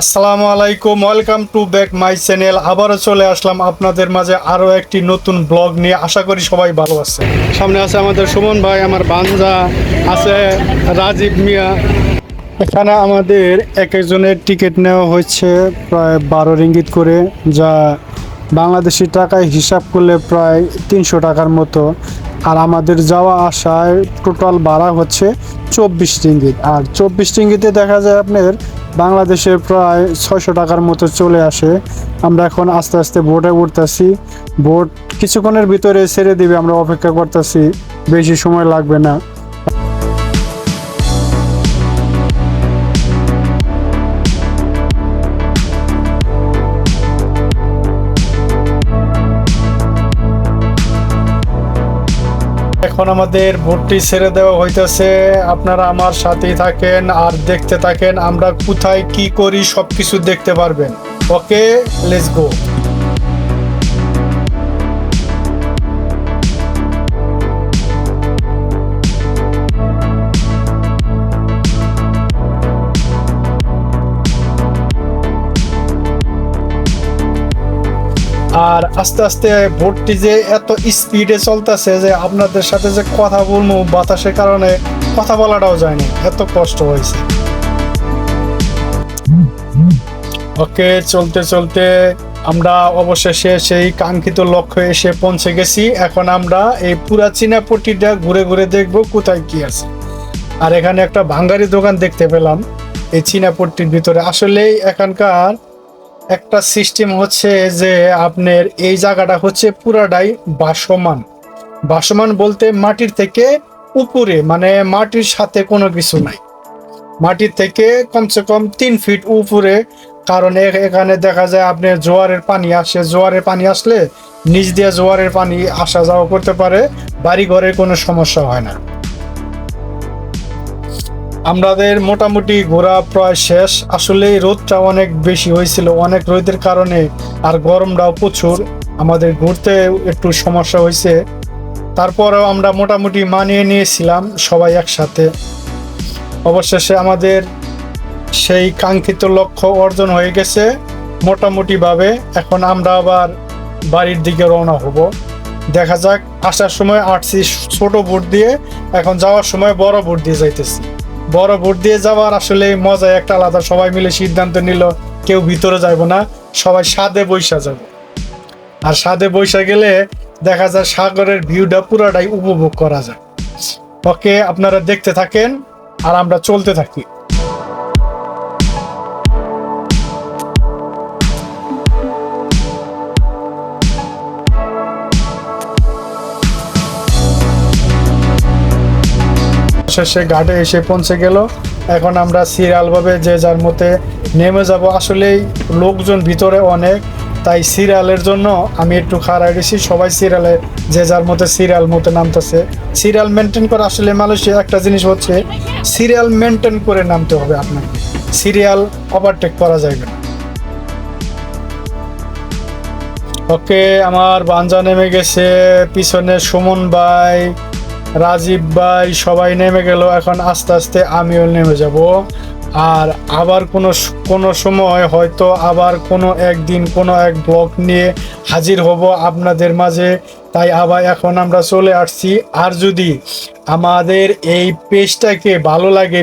আসসালামু আলাইকুম, welcome to back my channel. আবারও চলে আসলাম আপনাদের মাঝে আরও একটি নতুন ব্লগ নিয়ে। আশা করি সবাই ভালো আছে। সামনে আছে আমাদের সুমন ভাই, আমার বাঞ্জা আছে রাজীব মিয়া। এখানে আমাদের এক একজনের টিকিট নেওয়া হয়েছে প্রায় 12 রিঙ্গিত করে, যা বাংলাদেশি টাকায় হিসাব করলে প্রায় 300 টাকার মতো। আর আমাদের যাওয়া আসায় টোটাল ভাড়া হচ্ছে 24 রিঙ্গিত। আর 24 রিঙ্গিতে দেখা যায় আপনার বাংলাদেশে প্রায় 600 টাকার মতো চলে আসে। আমরা এখন আস্তে আস্তে বোটে উঠতেছি। বোট কিছুক্ষণের ভিতরে ছেড়ে দিবে, আমরা অপেক্ষা করতেছি, বেশি সময় লাগবে না। এখন আমাদের ভোটটি ছেড়ে দেওয়া হইতেছে। আপনারা আমার সাথেই থাকেন আর দেখতে থাকেন আমরা কোথায় কি করি, সবকিছু দেখতে পারবেন। ওকে, লেটস গো। আর আস্তে আস্তে বোটটি যে এত স্পিডে চলতেছে যে আপনাদের সাথে যে কথা বলবো, বাতাসের কারণে কথা বলাটাও যায় না, এত কষ্ট হয়েছে। ওকে, চলতে চলতে আমরা অবশেষে সেই কাঙ্ক্ষিত লক্ষ্যে এসে পৌঁছে গেছি। এখন আমরা এই পুরা চীনাপট্টিটা ঘুরে ঘুরে দেখব কোথায় কি আছে। আর এখানে একটা ভাঙ্গারি দোকান দেখতে পেলাম এই চীনাপট্টির ভিতরে। আসলেই এখানকার একটা সিস্টেম হচ্ছে যে আপনার এই জায়গাটা হচ্ছে পুরাটাই ভাসমান। ভাসমান বলতে মাটির থেকে উপরে, মানে মাটির সাথে কোনো কিছু নাই, মাটির থেকে কমসে কম 3 ফিট উপরে। কারণ এখানে দেখা যায় আপনার জোয়ারের পানি আসে, জোয়ারের পানি আসলে নিচ দিয়ে জোয়ারের পানি আসা যাওয়া করতে পারে, বাড়ি ঘরের কোনো সমস্যা হয় না। আমাদের মোটামুটি ঘোরা প্রায় শেষ। আসলে রোদটা অনেক বেশি হয়েছিল, অনেক রোদের কারণে আর গরমটাও প্রচুর, আমাদের ঘুরতে একটু সমস্যা হয়েছে। তারপরেও আমরা মোটামুটি মানিয়ে নিয়েছিলাম সবাই একসাথে। অবশেষে আমাদের সেই কাঙ্ক্ষিত লক্ষ্য অর্জন হয়ে গেছে মোটামুটিভাবে। এখন আমরা আবার বাড়ির দিকে রওনা হব। দেখা যাক, আসার সময় আসছি ছোট বোট দিয়ে, এখন যাওয়ার সময় বড় বোট দিয়ে যাইতেছি। বড় বোট দিয়ে যাওয়ার আসলে মজা একটা আলাদা। সবাই মিলে সিদ্ধান্ত নিল কেউ ভিতরে যাব না, সবাই ছাদে বৈশা যাব। আর ছাদে বৈশা গেলে দেখা যায় সাগরের ভিউটা পুরাটাই উপভোগ করা যায়। ওকে, আপনারা দেখতে থাকেন আর আমরা চলতে থাকি। শেষে ঘাটে এসে পৌঁছে গেল। এখন আমরা সিরিয়াল ভাবে যে যার মতে নেমে যাব। আসলেই লোকজন ভিতরে অনেক, তাই সিরিয়ালের জন্য আমি একটু খাড়াই গেছি। সবাই সিরিয়ালে যে যার মতে সিরিয়াল মতো নামতেছে। সিরিয়াল মেনটেন করা আসলে মালয়েশিয়া একটা জিনিস হচ্ছে, সিরিয়াল মেনটেন করে নামতে হবে আপনাকে, সিরিয়াল ওভারটেক করা যাবে না। ওকে, আমার বাঞ্জা নেমে গেছে, পিছনে সুমন ভাই, রাজীব ভাই সবাই নেমে গেল। এখন আস্তে আস্তে আমিও নেমে যাব। আর আবার কোনো সময় হয়তো আবার কোনো একদিন কোনো এক ব্লগ নিয়ে হাজির হব আপনাদের মাঝে। তাই আবার এখন আমরা চলে আসছি। আর যদি আমাদের এই পেজটাকে ভালো লাগে